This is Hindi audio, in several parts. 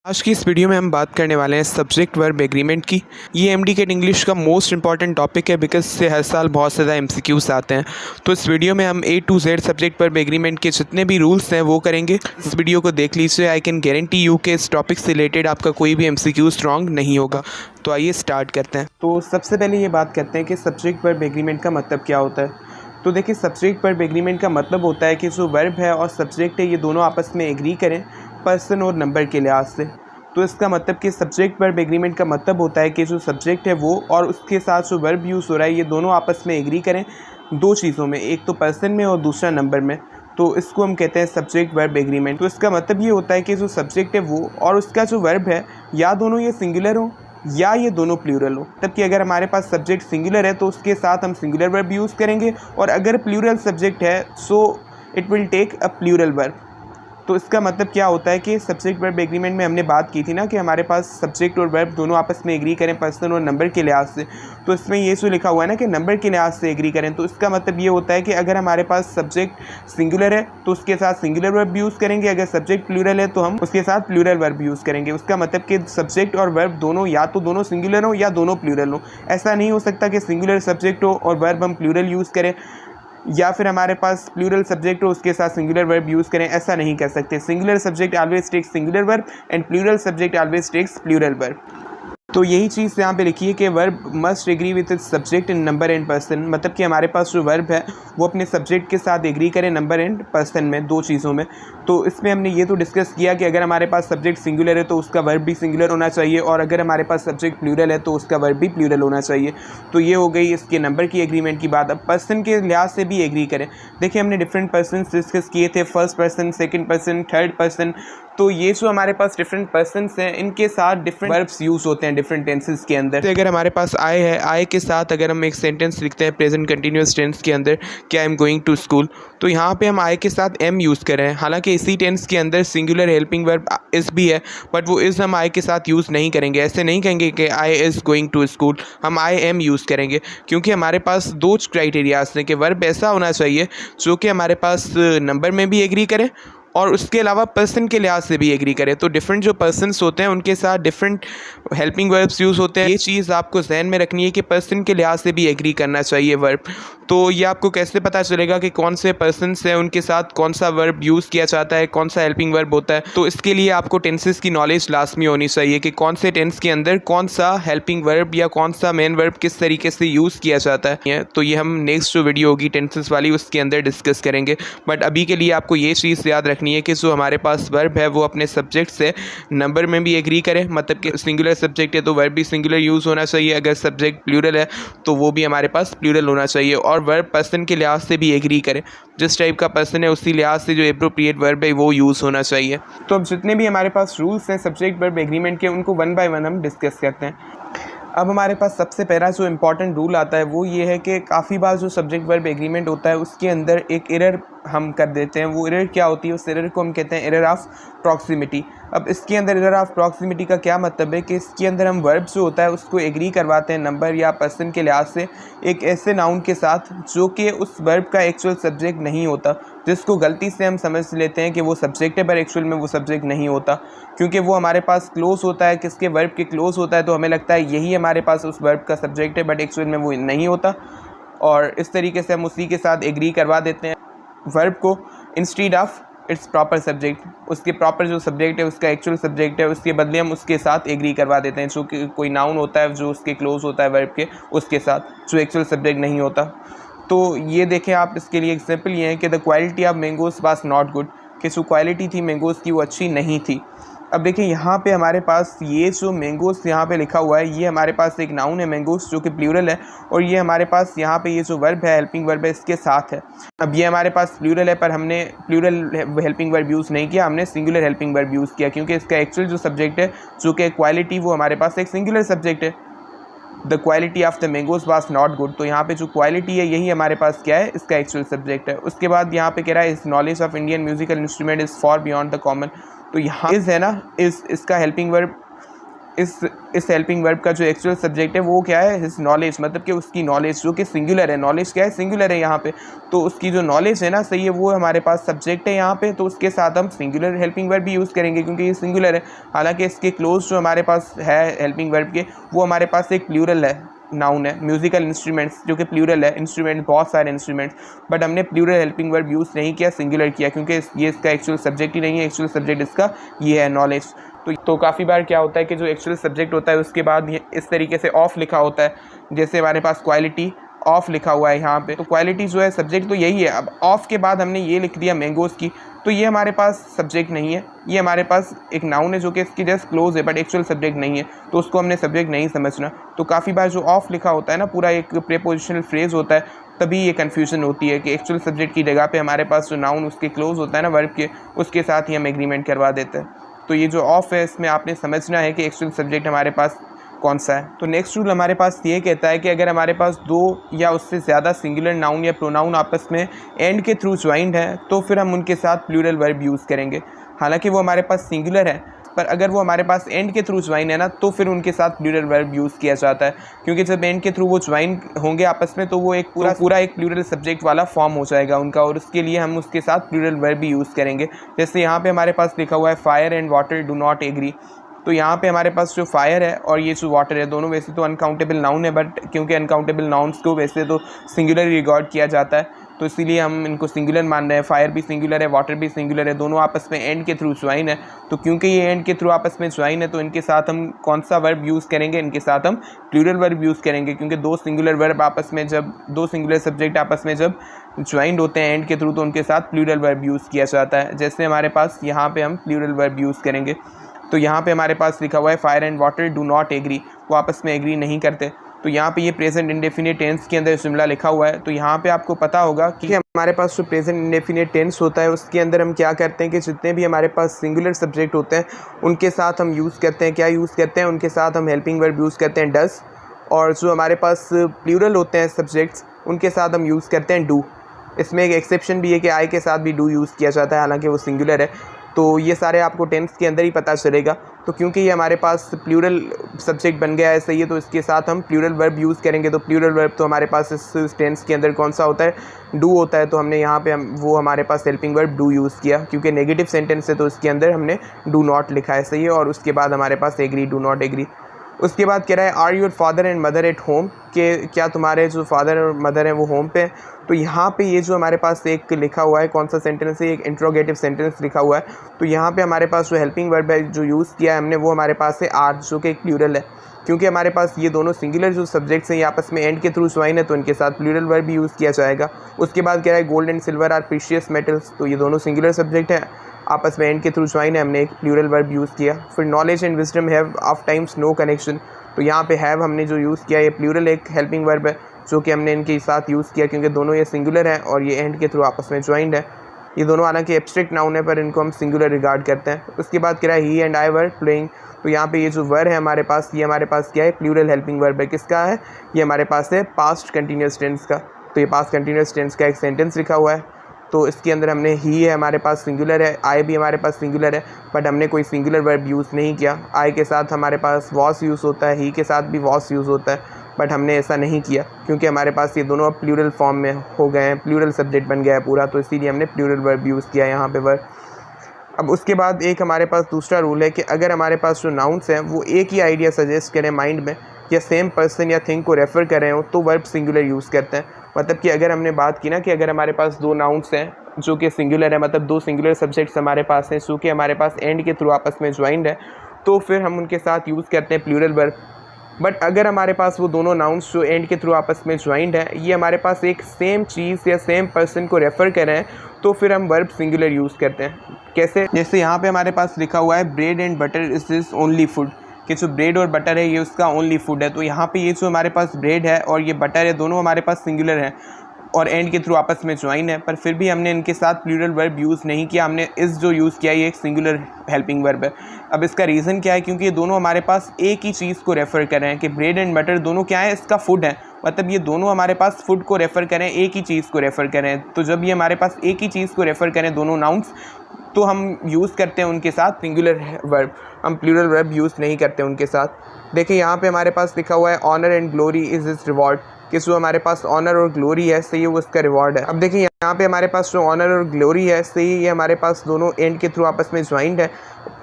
आज की इस वीडियो में हम बात करने वाले हैं सब्जेक्ट वर्ब एग्रीमेंट की। ये एमडीकेट इंग्लिश का मोस्ट इंपॉर्टेंट टॉपिक है बिकॉज से हर साल बहुत ज़्यादा एमसीक्यूज आते हैं। तो इस वीडियो में हम A to Z subject verb agreement के जितने भी रूल्स हैं वो करेंगे। इस वीडियो को देख लीजिए। आई कैन गारंटी यू के इस टॉपिक से रिलेटेड आपका कोई भी एमसीक्यूज रॉन्ग नहीं होगा। तो आइए स्टार्ट करते हैं। तो सबसे पहले ये बात करते हैं कि सब्जेक्ट वर्ब एग्रीमेंट का मतलब क्या होता है। तो देखिए, सब्जेक्ट वर्ब एग्रीमेंट का मतलब होता है कि जो वर्ब है और सब्जेक्ट है ये दोनों आपस में एग्री करें पर्सन और नंबर के लिहाज से। तो इसका मतलब कि सब्जेक्ट वर्ब एग्रीमेंट का मतलब होता है कि जो सब्जेक्ट है वो और उसके साथ जो वर्ब यूज़ हो रहा है ये दोनों आपस में एग्री करें दो चीज़ों में, एक तो पर्सन में और दूसरा नंबर में। तो इसको हम कहते हैं सब्जेक्ट वर्ब एग्रीमेंट। तो इसका मतलब ये होता है कि जो सब्जेक्ट है वो और उसका जो वर्ब है या दोनों ये सिंगुलर हो या ये दोनों प्लूरल हो। तब कि अगर हमारे पास सब्जेक्ट सिंगुलर है तो उसके साथ हम सिंगुलर वर्ब यूज़ करेंगे, और अगर प्लूरल सब्जेक्ट है so it will take a plural verb. तो इसका मतलब क्या होता है कि सब्जेक्ट वर्ब एग्रीमेंट में हमने बात की थी ना कि हमारे पास सब्जेक्ट और वर्ब दोनों आपस में एग्री करें पर्सन और नंबर के लिहाज से। तो इसमें ये जो लिखा हुआ है ना कि नंबर के लिहाज से एग्री करें, तो इसका मतलब ये होता है कि अगर हमारे पास सब्जेक्ट सिंगुलर है तो उसके साथ सिंगुलर वर्ब यूज़ करेंगे, अगर सब्जेक्ट प्लूरल है तो हम उसके साथ प्लूरल वर्ब यूज़ करेंगे। उसका मतलब कि सब्जेक्ट और वर्ब दोनों या तो दोनों सिंगुलर हो या दोनों प्लूरल हो। ऐसा नहीं हो सकता कि सिंगुलर सब्जेक्ट हो और वर्ब हम प्लूरल यूज़ करें, या फिर हमारे पास प्लूरल सब्जेक्ट हो उसके साथ सिंगुलर वर्ब यूज़ करें। ऐसा नहीं कर सकते। Singular subject always takes singular verb and plural subject always takes plural verb. तो यही चीज़ यहाँ पे लिखी है कि verb must agree with its subject in number and person. मतलब कि हमारे पास जो वर्ब है वो अपने सब्जेक्ट के साथ एग्री करे नंबर एंड पर्सन में, दो चीज़ों में। तो इसमें हमने ये तो डिस्कस किया कि अगर हमारे पास सब्जेक्ट सिंगुलर है तो उसका वर्ब भी सिंगुलर होना चाहिए, और अगर हमारे पास सब्जेक्ट प्लूरल है तो उसका वर्ब भी प्लूरल होना चाहिए। तो ये हो गई इसके नंबर की एग्रीमेंट की बात। अब पर्सन के लिहाज से भी एग्री करें। देखिए, हमने डिफरेंट पर्सन डिस्कस किए थे, first person, second person, third person. तो ये जो हमारे पास डिफरेंट पर्सन्स हैं इनके साथ डिफरेंट वर्ब्स यूज़ होते हैं डिफरेंट टेंसेस के अंदर। तो अगर हमारे पास आई है, आई के साथ अगर हम एक सेंटेंस लिखते हैं प्रेजेंट कंटिन्यूअस टेंस के अंदर कि I am going to school, तो यहाँ पे हम आई के साथ एम यूज़ कर रहे हैं। हालांकि इसी टेंस के अंदर सिंगुलर हेल्पिंग वर्ब इज़ भी है, बट वो इज़ हम आई के साथ यूज़ नहीं करेंगे। ऐसे नहीं कहेंगे कि I is going to school, हम आई एम यूज़ करेंगे, क्योंकि हमारे पास दो क्राइटेरियाज हैं कि वर्ब ऐसा होना चाहिए जो कि हमारे पास नंबर में भी एग्री करे और उसके अलावा पर्सन के लिहाज से भी एग्री करे। तो डिफरेंट जो पर्सन्स होते हैं उनके साथ डिफरेंट हेल्पिंग वर्ब्स यूज़ होते हैं। ये चीज़ आपको जहन में रखनी है कि पर्सन के लिहाज से भी एग्री करना चाहिए वर्ब। तो ये आपको कैसे पता चलेगा कि कौन से पर्सन्स हैं उनके साथ कौन सा वर्ब यूज़ किया जाता है, कौन सा हेल्पिंग वर्ब होता है। तो इसके लिए आपको टेंसेस की नॉलेज लाजमी होनी चाहिए कि कौन से टेंस के अंदर कौन सा हेल्पिंग वर्ब या कौन सा मेन वर्ब किस तरीके से यूज़ किया जाता है। तो ये हम नेक्स्ट जो वीडियो होगी टेंसेस वाली उसके अंदर डिस्कस करेंगे। बट अभी के लिए आपको ये चीज़ याद रखनी है कि जो हमारे पास वर्ब है वो अपने सब्जेक्ट से नंबर में भी एग्री करे। मतलब कि सिंगुलर सब्जेक्ट है तो वर्ब भी सिंगुलर यूज़ होना चाहिए, अगर सब्जेक्ट प्लूरल है तो वो भी हमारे पास प्लूरल होना चाहिए, और वर्ब पर्सन के लिहाज से भी एग्री करे। जिस टाइप का पर्सन है उसी लिहाज से जो एप्रोप्रिएट वर्ब है वो यूज़ होना चाहिए। तो अब जितने भी हमारे पास रूल्स हैं सब्जेक्ट वर्ब एग्रीमेंट के उनको वन बाय वन हम डिस्कस करते हैं। अब हमारे पास सबसे पहला जो इम्पॉर्टेंट रूल आता है वो ये है कि काफ़ी बार जो सब्जेक्ट वर्ब एग्रीमेंट होता है उसके अंदर एक एरर हम कर देते हैं। वो एरर क्या होती है? उस एरर को हम कहते हैं एरर ऑफ प्रॉक्सिमिटी। अब इसके अंदर एरर ऑफ प्रॉक्सिमिटी का क्या मतलब है कि इसके अंदर हम वर्ब जो होता है उसको एग्री करवाते हैं नंबर या पर्सन के लिहाज से एक ऐसे नाउन के साथ जो कि उस वर्ब का एक्चुअल सब्जेक्ट नहीं होता, जिसको गलती से हम समझ लेते हैं कि वो सब्जेक्ट है पर एक्चुअल में वो सब्जेक्ट नहीं होता, क्योंकि वो हमारे पास क्लोज होता है, किसके वर्ब के क्लोज होता है, तो हमें लगता है यही हमारे पास उस वर्ब का सब्जेक्ट है, बट एक्चुअल में वो नहीं होता। और इस तरीके से हम उसी के साथ एग्री करवा देते हैं वर्ब को instead of its proper subject. उसके प्रॉपर जो सब्जेक्ट है उसका एक्चुअल सब्जेक्ट है उसके बदले हम उसके साथ एग्री करवा देते हैं, जो कि कोई नाउन होता है जो उसके क्लोज होता है वर्ब के, उसके साथ जो एक्चुअल सब्जेक्ट नहीं होता। तो ये देखें आप, इसके लिए एग्जाम्पल ये है कि the quality of mangoes was not good, कि जो क्वालिटी थी मैंगोज़ की वो अच्छी नहीं थी। अब देखिए यहाँ पे हमारे पास ये जो मैंगोज़ यहाँ पे लिखा हुआ है ये हमारे पास एक नाउन है मैंगोज़ जो कि प्लूरल है, और ये हमारे पास यहाँ पे ये जो वर्ब है हेल्पिंग वर्ब है इसके साथ है। अब ये हमारे पास प्लूरल है पर हमने प्लूरल हेल्पिंग वर्ब यूज़ नहीं किया, हमने सिंगुलर हेल्पिंग वर्ब यूज़ किया, क्योंकि इसका एक्चुअल जो सब्जेक्ट है जो कि क्वालिटी वो हमारे पास एक सिंगुलर सब्जेक्ट है। The quality of the mangoes was not good, तो यहाँ पे जो क्वालिटी है यही हमारे पास क्या है, इसका एक्चुअल सब्जेक्ट है। उसके बाद यहाँ पे कह रहा है इस knowledge of Indian musical instrument is for beyond the common, तो यहाँ इज़ है ना, इसका हेल्पिंग वर्ब इस हेल्पिंग वर्ब का जो एक्चुअल सब्जेक्ट है वो क्या है, हिज नॉलेज, मतलब कि उसकी नॉलेज जो कि सिंगुलर है। नॉलेज क्या है, सिंगुलर है यहाँ पे, तो उसकी जो नॉलेज है ना, सही है, वो हमारे पास सब्जेक्ट है यहाँ पे, तो उसके साथ हम सिंगुलर हेल्पिंग वर्ब भी यूज़ करेंगे क्योंकि ये सिंगुलर है। हालांकि इसके क्लोज जो हमारे पास है हेल्पिंग वर्ब के, वो हमारे पास एक प्लूरल है, नाउन है, म्यूजिकल इंस्ट्रूमेंट्स, जो कि प्लूरल है, इंस्ट्रूमेंट बहुत सारे इंस्ट्रूमेंट्स, बट हमने प्लूरल हेल्पिंग वर्ब यूज़ नहीं किया, सिंगुलर किया, क्योंकि ये इसका एक्चुअल सब्जेक्ट ही नहीं है। एक्चुअल सब्जेक्ट इसका ये है, नॉलेज। तो काफ़ी बार क्या होता है कि जो एक्चुअल सब्जेक्ट होता है उसके बाद ये इस तरीके से ऑफ लिखा होता है, जैसे हमारे पास क्वालिटी ऑफ लिखा हुआ है यहाँ पे, तो क्वालिटी जो है सब्जेक्ट तो यही है। अब ऑफ के बाद हमने ये लिख दिया मैंगोज़ की, तो ये हमारे पास सब्जेक्ट नहीं है, ये हमारे पास एक नाउन है जो कि इसकी जस्ट क्लोज है, बट एक्चुअल सब्जेक्ट नहीं है, तो उसको हमने सब्जेक्ट नहीं समझना। तो काफ़ी बार जो ऑफ लिखा होता है ना, पूरा एक प्रीपोजिशनल फ्रेज होता है, तभी ये कन्फ्यूजन होती है कि एक्चुअल सब्जेक्ट की जगह पे हमारे पास जो नाउन उसके क्लोज होता है ना वर्ब के, उसके साथ ही हम एग्रीमेंट करवा देते हैं। तो ये जो ऑफ है इसमें आपने समझना है कि एक्चुअल सब्जेक्ट हमारे पास कौन सा है। तो नेक्स्ट रूल हमारे पास ये कहता है कि अगर हमारे पास दो या उससे ज़्यादा सिंगुलर नाउन या प्रोनाउन आपस में एंड के थ्रू ज्वाइंड है, तो फिर हम उनके साथ प्लूरल वर्ब यूज़ करेंगे। हालांकि वो हमारे पास सिंगुलर है, पर अगर वो हमारे पास एंड के थ्रू ज्वाइन है ना, तो फिर उनके साथ प्लूरल वर्ब यूज़ किया जाता है, क्योंकि जब एंड के थ्रू वो ज्वाइन होंगे आपस में, तो वो एक पूरा एक प्लूरल सब्जेक्ट वाला फॉर्म हो जाएगा उनका, और उसके लिए हम उसके साथ प्लूरल वर्ब भी यूज़ करेंगे। जैसे यहाँ पे हमारे पास लिखा हुआ है fire and water do not agree, तो यहाँ पे हमारे पास जो फायर है और ये जो वाटर है, दोनों वैसे तो अनकाउंटेबल नाउन है, बट क्योंकि अनकाउंटेबल नाउन्स को वैसे तो सिंगुलर रिकॉर्ड किया जाता है, तो इसीलिए हम इनको सिंगुलर मान रहे हैं। फायर भी सिंगुलर है, वाटर भी सिंगुलर है, दोनों आपस में एंड के थ्रू ज्वाइन है। तो क्योंकि ये एंड के थ्रू आपस में ज्वाइन है, तो इनके साथ हम कौन सा वर्ब यूज़ करेंगे, इनके साथ हम प्लूरल वर्ब यूज़ करेंगे, क्योंकि दो सिंगुलर वर्ब आपस में, जब दो सिंगुलर सब्जेक्ट आपस में जब ज्वाइंड होते हैं एंड के थ्रू, तो उनके साथ प्लूरल वर्ब यूज़ किया जाता है। जैसे हमारे पास यहाँ पे हम प्लूरल वर्ब यूज़ करेंगे, तो यहाँ पे हमारे पास लिखा हुआ है fire and water do not agree, वो आपस में एग्री नहीं करते। तो यहाँ पे ये प्रेजेंट इंडेफिनिट टेंस के अंदर जुमला लिखा हुआ है। तो यहाँ पे आपको पता होगा कि हमारे पास जो प्रेजेंट इंडेफिनिट टेंस होता है उसके अंदर हम क्या करते हैं कि जितने भी हमारे पास सिंगुलर सब्जेक्ट होते हैं उनके साथ हम यूज़ करते हैं, क्या यूज़ करते हैं, उनके साथ हम हेल्पिंग वर्ब यूज़ करते हैं डज, और जो हमारे पास प्लूरल होते हैं सब्जेक्ट्स उनके साथ हम यूज़ करते हैं डू। इसमें एक एक्सेप्शन भी है कि आई के साथ भी डू यूज़ किया जाता है, हालांकि वो सिंगुलर है। तो ये सारे आपको टेंस के अंदर ही पता चलेगा। तो क्योंकि ये हमारे पास प्लूरल सब्जेक्ट बन गया है, सही है, तो इसके साथ हम प्लूरल वर्ब यूज़ करेंगे। तो प्लूरल वर्ब तो हमारे पास इस टेंस के अंदर कौन सा होता है, डू होता है। तो हमने यहाँ पे वो हमारे पास हेल्पिंग वर्ब डू यूज़ किया, क्योंकि नेगेटिव सेंटेंस है तो इसके अंदर हमने डू नॉट लिखा है, सही है। और उसके बाद हमारे पास एग्री, डू नॉट एग्री। उसके बाद कह रहा है are your father and mother at home, कि क्या तुम्हारे जो फादर और मदर हैं वो होम पे। तो यहाँ पे ये जो हमारे पास एक लिखा हुआ है, कौन सा सेंटेंस है, एक इंट्रोगेटिव सेंटेंस लिखा हुआ है। तो यहाँ पे हमारे पास जो हेल्पिंग वर्ब है जो यूज़ किया है हमने, वो हमारे पास है आर, जो कि एक प्लूरल है। क्योंकि हमारे पास ये दोनों सिंगुलर जो सब्जेक्ट्स हैं ये आपस में एंड के थ्रू ज्वाइन है, तो इनके साथ प्लूरल वर्ब भी यूज़ किया जाएगा। उसके बाद कह रहा है gold and silver are precious metals, तो ये दोनों सिंगुलर सब्जेक्ट हैं, आपस में एंड के थ्रू ज्वाइन है, हमने एक प्लूरल वर्ब यूज़ किया। फिर knowledge and wisdom have ofttimes no connection, तो यहाँ पे हैव हमने जो यूज़ किया ये प्लूरल एक हेल्पिंग वर्ब है जो कि हमने इनके साथ यूज़ किया, क्योंकि दोनों ये सिंगुलर है और ये एंड के थ्रू आपस में ज्वाइंड है। ये दोनों हालांकि एब्स्ट्रैक्ट नाउन है, पर इनको हम सिंगुलर रिगार्ड करते हैं। उसके बाद कह रहा है ही एंड आई वर प्लेइंग, तो यहाँ पे ये जो वर्ब है हमारे पास, ये हमारे पास क्या है, प्लूरल हेल्पिंग वर्ब है। किसका है, ये हमारे पास है पास्ट कंटिन्यूस टेंस का। तो ये पास्ट कंटिन्यूस टेंस का एक सेंटेंस लिखा हुआ है, तो इसके अंदर हमने ही है हमारे पास सिंगुलर है, आई भी हमारे पास सिंगुलर है, बट हमने कोई सिंगुलर वर्ब यूज़ नहीं किया। आई के साथ हमारे पास वॉस यूज़ होता है, ही के साथ भी वॉस यूज़ होता है, बट हमने ऐसा नहीं किया क्योंकि हमारे पास ये दोनों अब प्लूरल फॉर्म में हो गए हैं, प्लूरल सब्जेक्ट बन गया है पूरा, तो इसीलिए हमने प्लूरल वर्ब यूज़ किया यहाँ पे वर्ब। अब उसके बाद एक हमारे पास दूसरा रूल है कि अगर हमारे पास जो नाउन्स हैं वो एक ही आइडिया सजेस्ट करें माइंड में, या सेम पर्सन या थिंग को रेफ़र कर रहे हो, तो वर्ब सिंगुलर यूज़ करते हैं। मतलब कि अगर हमने बात की ना कि अगर हमारे पास दो नाउन्स हैं जो कि सिंगुलर है, मतलब दो सिंगुलर सब्जेक्ट्स हमारे पास हैं जो कि हमारे पास एंड के थ्रू आपस में ज्वाइंड है, तो फिर हम उनके साथ यूज़ करते हैं प्लूरल वर्ब। बट अगर हमारे पास वो दोनों नाउन्स जो एंड के थ्रू आपस में ज्वाइंड है, ये हमारे पास एक सेम चीज़ या सेम पर्सन को रेफ़र कर रहे हैं, तो फिर हम वर्ब सिंगुलर यूज़ करते हैं। कैसे, जैसे यहाँ पे हमारे पास लिखा हुआ है bread and butter is his only food, कि जो ब्रेड और बटर है ये उसका ओनली फूड है। तो यहाँ पे ये जो हमारे पास ब्रेड है और ये बटर है, दोनों हमारे पास सिंगुलर हैं और एंड के थ्रू आपस में ज्वाइन है, पर फिर भी हमने इनके साथ प्लूरल वर्ब यूज़ नहीं किया। हमने इस जो यूज़ किया ये एक सिंगुलर हेल्पिंग वर्ब है। अब इसका रीज़न क्या है, क्योंकि ये दोनों हमारे पास एक ही चीज़ को रेफ़र कर रहे हैं कि ब्रेड एंड बटर दोनों क्या है, इसका फूड है। मतलब ये दोनों हमारे पास फूड को रेफ़र करें, एक ही चीज़ को रेफ़र करें। तो जब ये हमारे पास एक ही चीज़ को रेफ़र करें दोनों नाउन्स, तो हम यूज़ करते हैं उनके साथ सिंगुलर वर्ब, हम प्लूरल वर्ब यूज़ नहीं करते उनके साथ। देखिए यहाँ पे हमारे पास लिखा हुआ है honour and glory is his reward, कि जो हमारे पास ऑनर और ग्लोरी है सही, वो उसका रिवॉर्ड है। अब देखिए यहाँ पे हमारे पास जो ऑनर और ग्लोरी है सही, ये हमारे पास दोनों एंड के थ्रू आपस में ज्वाइंट है,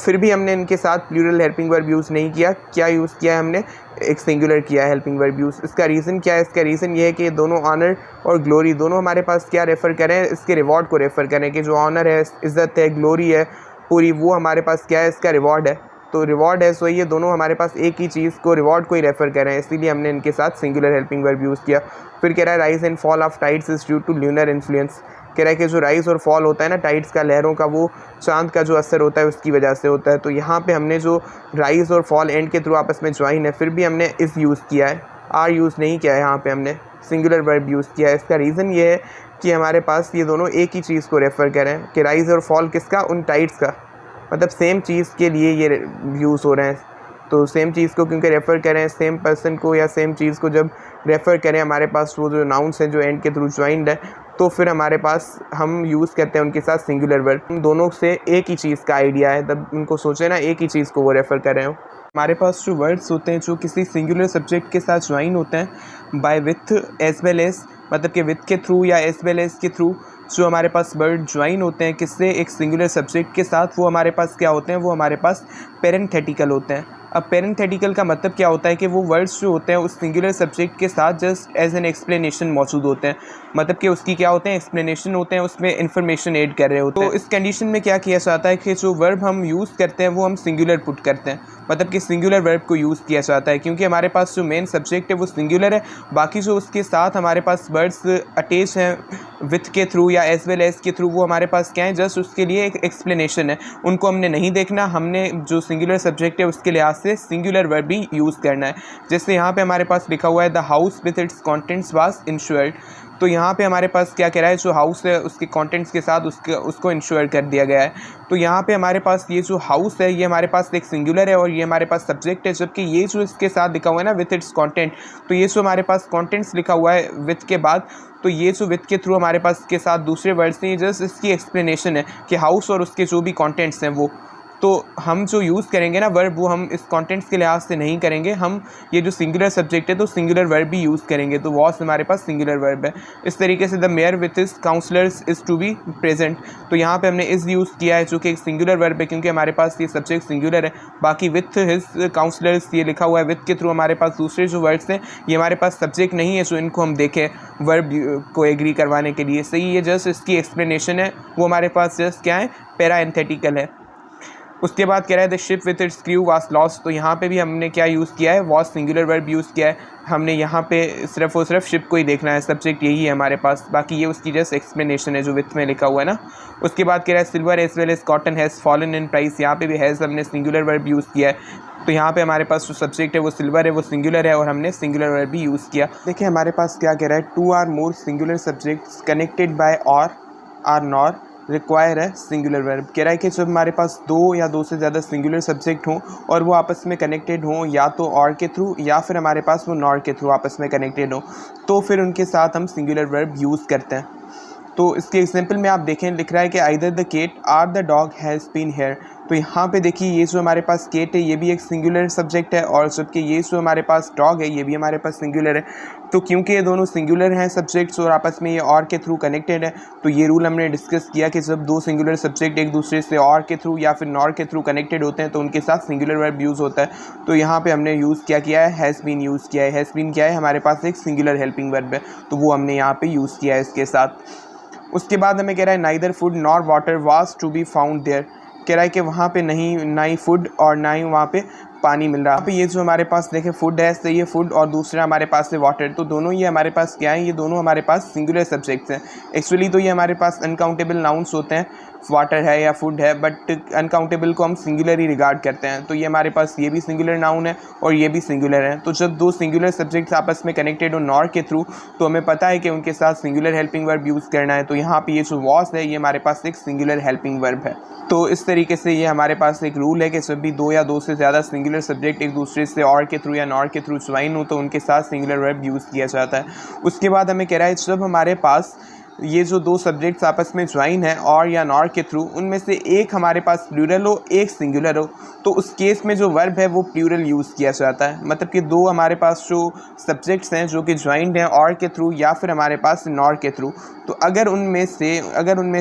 फिर भी हमने इनके साथ प्लूरल हेल्पिंग वर्ब यूज़ नहीं किया। क्या यूज़ किया है हमने? एक सिंगुलर किया है हेल्पिंग वर्ब यूज़। इसका रीज़न क्या है? इसका रीज़न ये है कि दोनों ऑनर और ग्लोरी दोनों हमारे पास क्या रेफ़र करें? इसके रिवॉर्ड को रेफ़र करें, कि जो ऑनर है, इज़्ज़त है, ग्लोरी है पूरी, वो हमारे पास क्या है? इसका रिवॉर्ड है। तो रिवॉर्ड है, सो ये दोनों हमारे पास एक ही चीज़ को, रिवॉर्ड को ही रेफ़र कर रहे हैं, इसीलिए हमने इनके साथ सिंगुलर हेल्पिंग वर्ब यूज़ किया। फिर कह रहा है rise and fall of tides is due to lunar influence, कह रहा है कि जो राइज और फॉल होता है ना टाइड्स का, लहरों का, वो चांद का जो असर होता है उसकी वजह से होता है। तो यहाँ पे हमने जो राइज और फॉल एंड के थ्रू आपस में ज्वाइन है, फिर भी हमने इस यूज़ किया है, आर यूज़ नहीं किया है, यहाँ पे हमने सिंगुलर वर्ब यूज़ किया है। इसका रीज़न ये है कि हमारे पास ये दोनों एक ही चीज़ को रेफ़र करें, कि राइज और फॉल किसका? उन टाइड्स का, मतलब सेम चीज़ के लिए ये यूज़ हो रहे हैं। तो सेम चीज़ को क्योंकि रेफ़र करें, सेम पर्सन को या सेम चीज़ को जब रेफ़र करें हमारे पास वो जो नाउन्स हैं जो एंड के थ्रू ज्वाइंड है, तो फिर हमारे पास हम यूज़ करते हैं उनके साथ सिंगुलर वर्ब। उन दोनों से एक ही चीज़ का आइडिया है, तब उनको सोचें ना, एक ही चीज़ को वो रेफ़र कर रहे हो। हमारे पास जो वर्ड्स होते हैं जो किसी सिंगुलर सब्जेक्ट के साथ ज्वाइन होते हैं by with as well as, मतलब कि विथ के थ्रू या एज वेल एज के थ्रू, जो हमारे पास वर्ड ज्वाइन होते हैं किससे? एक सिंगुलर सब्जेक्ट के साथ, वो हमारे पास क्या होते हैं? वो हमारे पास पेरेंथेटिकल होते हैं। अब पेरेंथेटिकल का मतलब क्या होता है? कि वो वर्ड्स जो होते हैं उस सिंगुलर सब्जेक्ट के साथ जस्ट एज एन एक्सप्लेनेशन मौजूद होते हैं, मतलब कि उसकी क्या होते हैं? एक्सप्लेनेशन होते हैं, उसमें इन्फॉर्मेशन ऐड कर रहे होते हैं। तो इस कंडीशन में क्या किया जाता है कि जो वर्ब हम यूज़ करते हैं वो हम सिंगुलर पुट करते हैं, मतलब कि सिंगुलर वर्ब को यूज़ किया जाता है, क्योंकि हमारे पास जो मेन सब्जेक्ट है वो सिंगुलर है, बाकी जो उसके साथ हमारे पास वर्ड्स अटैच हैं विथ के थ्रू या एज वेल एज के थ्रू, वो हमारे पास क्या है? जस्ट उसके लिए एक एक्सप्लेनेशन है, उनको हमने नहीं देखना, हमने जो सिंगुलर सब्जेक्ट है उसके लिहाज से सिंगुलर वर्ब भी यूज़ करना है। जैसे यहाँ पे हमारे पास लिखा हुआ है the house with its contents was insured, तो यहाँ पे हमारे पास क्या कह रहा है? जो हाउस है उसके कंटेंट्स के साथ उसको इंश्योर कर दिया गया है। तो यहाँ पे हमारे पास ये जो हाउस है ये हमारे पास एक सिंगुलर है और ये हमारे पास सब्जेक्ट है, जबकि ये जो इसके साथ लिखा हुआ है ना विथ इट्स कंटेंट, तो ये जो हमारे पास कंटेंट्स लिखा हुआ है विथ के बाद, तो ये जो विथ के थ्रू हमारे पास के साथ दूसरे वर्ड्स हैं, जस्ट इसकी एक्सप्लेनेशन है कि हाउस और उसके जो भी कंटेंट्स हैं वो, तो हम जो यूज़ करेंगे ना वर्ब, वो हम इस कंटेंट्स के लिहाज से नहीं करेंगे, हम ये जो सिंगुलर सब्जेक्ट है तो सिंगुलर वर्ब भी यूज़ करेंगे। तो वॉज हमारे पास सिंगुलर वर्ब है। इस तरीके से the mayor with his councillors is to be present, तो यहाँ पे हमने इज़ यूज़ किया है जो कि एक सिंगुलर वर्ब है, क्योंकि हमारे पास ये सब्जेक्ट सिंगुलर है। बाकी विथ हिज काउंसलर्स ये लिखा हुआ है विथ के थ्रू, हमारे पास दूसरे जो वर्ड्स हैं ये हमारे पास सब्जेक्ट नहीं है, जो इनको हम देखें वर्ब को एग्री करवाने के लिए। सही, ये जस्ट इसकी एक्सप्लेनेशन है, वो हमारे पास जस्ट क्या है? पैराएंथेटिकल है। उसके बाद कह रहा है the ship with its crew was lost, तो यहाँ पे भी हमने क्या यूज़ किया है? वॉज सिंगुलर वर्ब यूज़ किया है। हमने यहाँ पे सिर्फ और सिर्फ शिप को ही देखना है, सब्जेक्ट यही है हमारे पास, बाकी ये उसकी जस्ट एक्सप्लेनेशन है जो विथ में लिखा हुआ है ना। उसके बाद कह रहा है silver as well as cotton has fallen in price, यहाँ पे भी हैज़ हमने सिंगुलर वर्ब यूज़ किया है। तो यहाँ पे हमारे पास जो सब्जेक्ट है वो सिल्वर है, वो सिंगुलर है और हमने सिंगुलर वर्ब भी यूज़ किया। देखिए हमारे पास क्या कह रहा है? Two or more singular subjects connected by or or nor require है सिंगुलर वर्ब। कह रहा है कि जब हमारे पास दो या दो से ज़्यादा सिंगुलर सब्जेक्ट हों और वो आपस में कनेक्टेड हों या तो और के थ्रू या फिर हमारे पास वो नॉर के थ्रू आपस में कनेक्टेड हों, तो फिर उनके साथ हम सिंगुलर वर्ब यूज़ करते हैं। तो इसके एग्जांपल में आप देखें, लिख रहा है कि either the cat or the dog has been here, तो यहाँ पे देखिए ये जो हमारे पास केट है ये भी एक सिंगुलर सब्जेक्ट है, और जबकि ये जो हमारे पास डॉग है ये भी हमारे पास सिंगुलर है। तो क्योंकि ये दोनों सिंगुलर हैं सब्जेक्ट्स और आपस में ये और के थ्रू कनेक्टेड है, तो ये रूल हमने डिस्कस किया कि जब दो सिंगुलर सब्जेक्ट एक दूसरे से और के थ्रू या फिर नॉर के थ्रू कनेक्टेड होते हैं तो उनके साथ सिंगुलर वर्ब यूज़ होता है। तो यहाँ पे हमने यूज़ क्या किया है? हैज़ बीन यूज़ किया है। हैज़ बीन क्या है? हमारे पास एक सिंगुलर हेल्पिंग वर्ब है, तो वो हमने यहाँ पे यूज़ किया है इसके साथ। उसके बाद हमें कह रहा है neither food nor water was to be found there, कह रहा है कि वहाँ पे नहीं, ना ही फूड और ना ही वहाँ पे पानी मिल रहा है। यहाँ पे ये जो हमारे पास देखें फूड है, तो ये फूड और दूसरा हमारे पास है वाटर, तो दोनों ये हमारे पास क्या है? ये दोनों हमारे पास सिंगुलर सब्जेक्ट्स हैं। एक्चुअली तो ये हमारे पास अनकाउंटेबल नाउन्स होते हैं, वाटर है या फूड है, बट अनकाउंटेबल को हम सिंगुलर ही रिगार्ड करते हैं। तो ये हमारे पास ये भी सिंगुलर नाउन है और ये भी सिंगुलर है। तो जब दो सिंगुलर सब्जेक्ट्स आपस में कनेक्टेड हो नॉर के थ्रू, तो हमें पता है कि उनके साथ सिंगुलर हेल्पिंग वर्ब यूज़ करना है। तो यहाँ पे ये जो वॉज है ये हमारे पास एक सिंगुलर हेल्पिंग वर्ब है। तो इस तरीके से ये हमारे पास एक रूल है कि जब भी दो या दो से ज़्यादा सिंगुलर सब्जेक्ट एक दूसरे से और के थ्रू या नॉर के थ्रू ज्वाइन हो तो उनके साथ सिंगुलर वर्ब यूज़ किया जाता है। उसके बाद हमें कह रहा है जब हमारे पास ये जो दो सब्जेक्ट्स आपस में ज्वाइन है और या नॉर के थ्रू, उनमें से एक हमारे पास प्लूरल हो एक सिंगुलर हो, तो उस केस में जो वर्ब है वो प्लूरल यूज़ किया जाता है। मतलब कि दो हमारे पास जो सब्जेक्ट्स हैं जो कि ज्वाइंड हैं और के थ्रू या फिर हमारे पास नॉर के थ्रू, तो अगर उनमें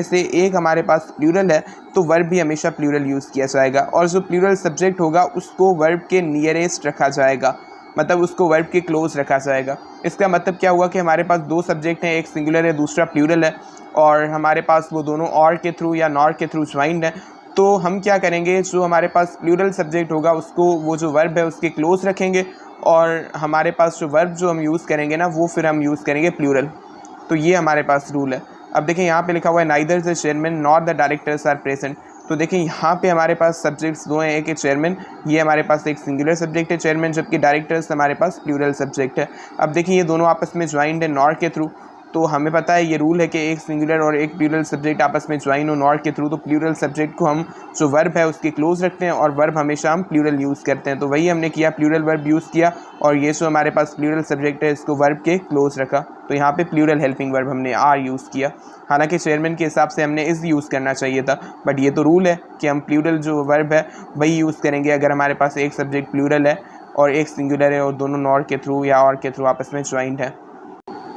से एक हमारे पास प्लूरल है तो वर्ब भी हमेशा प्लूरल यूज़ किया जाएगा, और जो प्लूरल सब्जेक्ट होगा उसको वर्ब के नियरेस्ट रखा जाएगा, मतलब उसको वर्ब के क्लोज रखा जाएगा। इसका मतलब क्या हुआ कि हमारे पास दो सब्जेक्ट हैं, एक सिंगुलर है दूसरा प्लूरल है, और हमारे पास वो दोनों और के थ्रू या नॉर के थ्रू ज्वाइंड है। तो हम क्या करेंगे, जो हमारे पास प्लूरल सब्जेक्ट होगा उसको वो जो वर्ब है उसके क्लोज रखेंगे, और हमारे पास जो वर्ब जो हम यूज़ करेंगे ना वो फिर हम यूज़ करेंगे प्लूरल। तो ये हमारे पास रूल है। अब देखें यहाँ पे लिखा हुआ है neither the chairman nor the directors are present. तो देखिए यहाँ पे हमारे पास सब्जेक्ट्स दो हैं, एक है चेयरमैन, ये हमारे पास एक सिंगुलर सब्जेक्ट है चेयरमैन, जबकि डायरेक्टर्स हमारे पास प्लूरल सब्जेक्ट है। अब देखिए ये दोनों आपस में ज्वाइंड है नॉर के थ्रू, तो हमें पता है ये रूल है कि एक सिंगुलर और एक प्लूरल सब्जेक्ट आपस में ज्वाइन हो नॉर के थ्रू, तो प्लूरल सब्जेक्ट को हम जो वर्ब है उसके क्लोज रखते हैं और वर्ब हमेशा हम प्लूरल यूज़ करते हैं। तो वही हमने किया, प्लूरल वर्ब यूज़ किया, और ये जो हमारे पास प्लूरल सब्जेक्ट है इसको वर्ब के क्लोज रखा। तो यहाँ पे प्लूरल हेल्पिंग वर्ब हमने आर यूज़ किया। हालांकि चेयरमैन के हिसाब से हमने इस यूज़ करना चाहिए था, बट ये तो रूल है कि हम प्लूरल जो वर्ब है वही यूज़ करेंगे अगर हमारे पास एक सब्जेक्ट प्लूरल है और एक सिंगुलर है और दोनों नॉर के थ्रू या और के थ्रू आपस में ज्वाइंट है।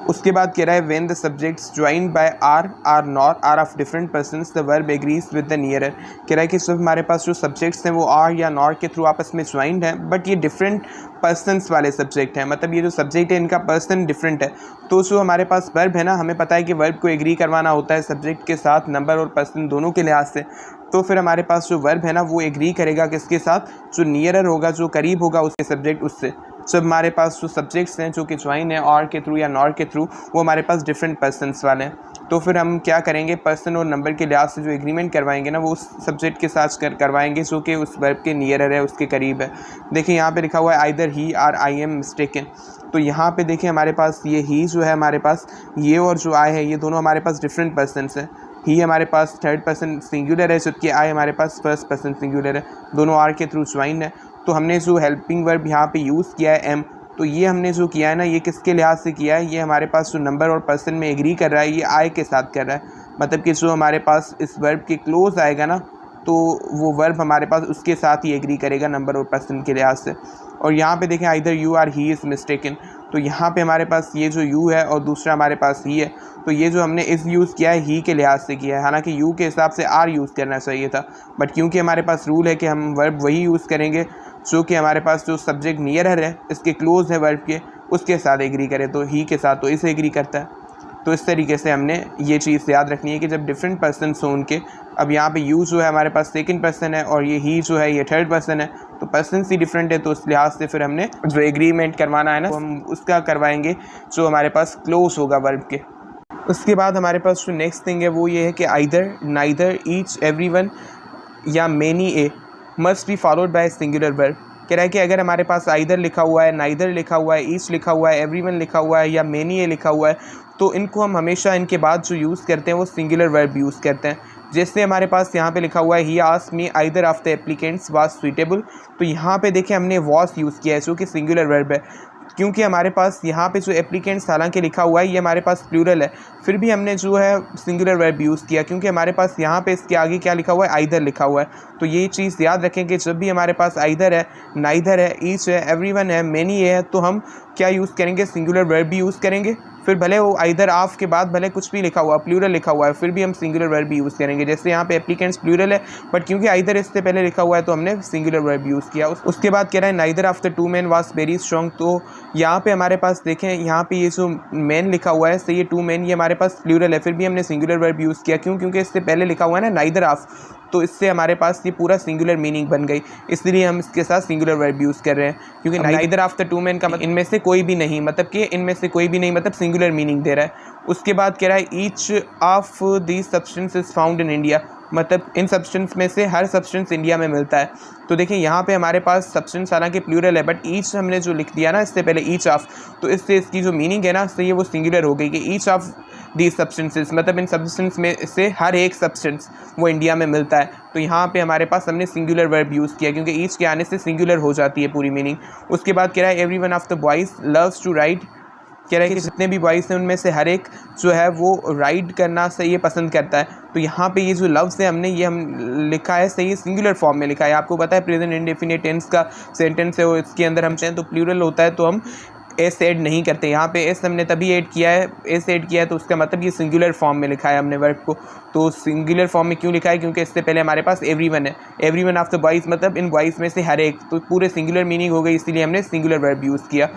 उसके बाद कह रहा है when the subjects joined by or nor are of different persons the verb agrees with the nearer. कह रहा है कि जब हमारे पास जो सब्जेक्ट्स हैं वो आर या नॉर के थ्रू आपस में ज्वाइंड हैं, बट ये डिफरेंट पर्सन्स वाले सब्जेक्ट हैं, मतलब ये जो सब्जेक्ट है इनका पर्सन डिफरेंट है। तो जो हमारे पास वर्ब है ना, हमें पता है कि वर्ब को एग्री करवाना होता है सब्जेक्ट के साथ नंबर और पर्सन दोनों के लिहाज से। तो फिर हमारे पास जो वर्ब है ना वो एग्री करेगा किसके साथ, जो नियरर होगा, जो करीब होगा उसके सब्जेक्ट उससे। जब हमारे पास जो सब्जेक्ट्स हैं जो कि ज्वाइन है और के थ्रू या नॉर के थ्रू, वो हमारे पास डिफरेंट पर्सन्स वाले हैं, तो फिर हम क्या करेंगे, पर्सन और नंबर के लिहाज से जो एग्रीमेंट करवाएंगे ना वो उस सब्जेक्ट के साथ करवाएंगे जो कि उस वर्ब के नियरर है, उसके करीब है। देखिए यहाँ पे लिखा हुआ है either he are I am mistaken. तो यहाँ पे देखिए हमारे पास ये ही जो है हमारे पास, ये और जो आई है ये दोनों हमारे पास डिफरेंट पर्सन्स हैं। ही हमारे पास थर्ड पर्सन सिंगुलर है, जबकि आई हमारे पास फर्स्ट पर्सन सिंगुलर है, दोनों आर के थ्रू ज्वाइन है। तो हमने जो हेल्पिंग वर्ब यहाँ पे यूज़ किया है एम, तो ये हमने जो किया है ना ये किसके लिहाज से किया है, ये हमारे पास जो नंबर और पर्सन में एग्री कर रहा है ये आई के साथ कर रहा है, मतलब कि जो हमारे पास इस वर्ब के क्लोज आएगा ना तो वो वर्ब हमारे पास उसके साथ ही एग्री करेगा नंबर और पर्सन के लिहाज से। और यहाँ पे देखें either you or he is mistaken, तो यहाँ पे हमारे पास ये जो यू है और दूसरा हमारे पास ही है, तो ये जो हमने इस यूज़ किया है ही के लिहाज से किया है। हालांकि यू के हिसाब से आर यूज़ करना चाहिए था, बट क्योंकि हमारे पास रूल है कि हम वर्ब वही यूज़ करेंगे जो कि हमारे पास जो सब्जेक्ट नियरर है इसके क्लोज है वर्ब के, उसके साथ एग्री करे, तो ही के साथ तो इसे एग्री करता है। तो इस तरीके से हमने ये चीज़ याद रखनी है कि जब डिफरेंट पर्सन्स हों उनके, अब यहाँ पे यू जो है हमारे पास सेकंड पर्सन है और ये ही जो है ये थर्ड पर्सन है, तो पर्सन्स ही डिफरेंट है, तो उस लिहाज से फिर हमने जो एग्रीमेंट करवाना है ना तो हम उसका करवाएंगे जो हमारे पास क्लोज होगा वर्ब के। उसके बाद हमारे पास जो नेक्स्ट थिंग है वो ये है कि आइदर, नाइदर, ईच, एवरीवन या many A must be followed by singular verb. कह रहा है कि अगर हमारे पास आइदर लिखा हुआ है, नाइदर लिखा हुआ है, ईच लिखा हुआ है, एवरीवन लिखा हुआ है या मेनी ए लिखा हुआ है, तो इनको हम हमेशा इनके बाद जो यूज़ करते हैं वो सिंगुलर वर्ब यूज़ करते हैं। जैसे हमारे पास यहाँ पे लिखा हुआ है he asked me either of the applicants was suitable, तो यहाँ पे देखिए हमने वाज यूज़ किया है जो कि सिंगुलर वर्ब है, क्योंकि हमारे पास यहाँ पे जो एप्लीकेंट्स हालांकि लिखा हुआ है ये हमारे पास प्लूरल है, फिर भी हमने जो है सिंगुलर वर्ब यूज़ किया क्योंकि हमारे पास यहाँ पे इसके आगे क्या लिखा हुआ है, आइदर लिखा हुआ है। तो ये चीज़ याद रखें कि जब भी हमारे पास आइदर है, नाइदर है, ईच है, एवरीवन है, मेनी है, तो हम क्या यूज़ करेंगे, सिंगुलर वर्ब भी यूज़ करेंगे। फिर भले वो आइदर ऑफ के बाद भले कुछ भी लिखा हुआ, प्लूरल लिखा हुआ है, फिर भी हम सिंगुलर वर्ब भी यूज़ करेंगे। जैसे यहाँ पे एप्लीकेंट्स प्लूरल है, बट क्योंकि आइदर इससे पहले लिखा हुआ है तो हमने सिंगुलर वर्ब यूज़ किया। उसके बाद कह रहा है neither of the two man was very strong, तो यहाँ पे हमारे पास देखें यहाँ पे ये जो मैन लिखा हुआ है, ये टू मैन, ये हमारे पास प्लूरल है, फिर भी हमने सिंगुलर वर्ब यूज़ किया। क्यों? क्योंकि इससे पहले लिखा हुआ है ना नाइदर ऑफ, तो इससे हमारे पास ये पूरा सिंगुलर मीनिंग बन गई, इसलिए हम इसके साथ सिंगुलर वर्ब यूज़ कर रहे हैं। क्योंकि neither of the two man का मतलब इनमें से कोई भी नहीं, मतलब कि इनमें से कोई भी नहीं मतलब सिंगुलर मीनिंग दे रहा है। उसके बाद कह रहा है each of the substance is found in India, मतलब इन सब्सटेंस में से हर सब्सटेंस इंडिया में मिलता है। तो देखिए यहाँ पे हमारे पास सब्सटेंस हालांकि प्लूरल है, बट ईच हमने जो लिख दिया ना इससे पहले ईच ऑफ, तो इससे इसकी जो मीनिंग है ना इससे ये वो सिंगुलर हो गई कि ईच ऑफ दी सब्सटेंसेस, मतलब इन सब्सटेंस में से हर एक सब्सटेंस वो इंडिया में मिलता है। तो यहाँ पे हमारे पास हमने सिंगुलर वर्ब यूज़ किया क्योंकि ईच के आने से सिंगुलर हो जाती है पूरी मीनिंग। उसके बाद कह रहा है every one of the boys loves to ride कह रहा है कि जितने भी बॉयज़ हैं उनमें से हर एक जो है वो राइड करना सही है पसंद करता है। तो यहाँ पे ये जो लव्स है हमने ये हम लिखा है सही सिंगुलर फॉर्म में लिखा है। आपको पता है प्रेजेंट इंडेफिनिट टेंस का सेंटेंस है वो, इसके अंदर हम चाहें तो प्लूरल होता है तो हम एस ऐड नहीं करते। यहाँ पे एस हमने तभी ऐड किया है, एस ऐड किया है तो उसका मतलब ये सिंगुलर फॉर्म में लिखा है हमने वर्ब को। तो सिंगुलर फॉर्म में क्यों लिखा है, क्योंकि इससे पहले हमारे पास एवरीवन है, एवरीवन ऑफ द बॉयज़ मतलब इन बॉयज़ में से हर एक, तो पूरे सिंगुलर मीनिंग हो गई, इसीलिए हमने सिंगुलर वर्ब यूज़ किया।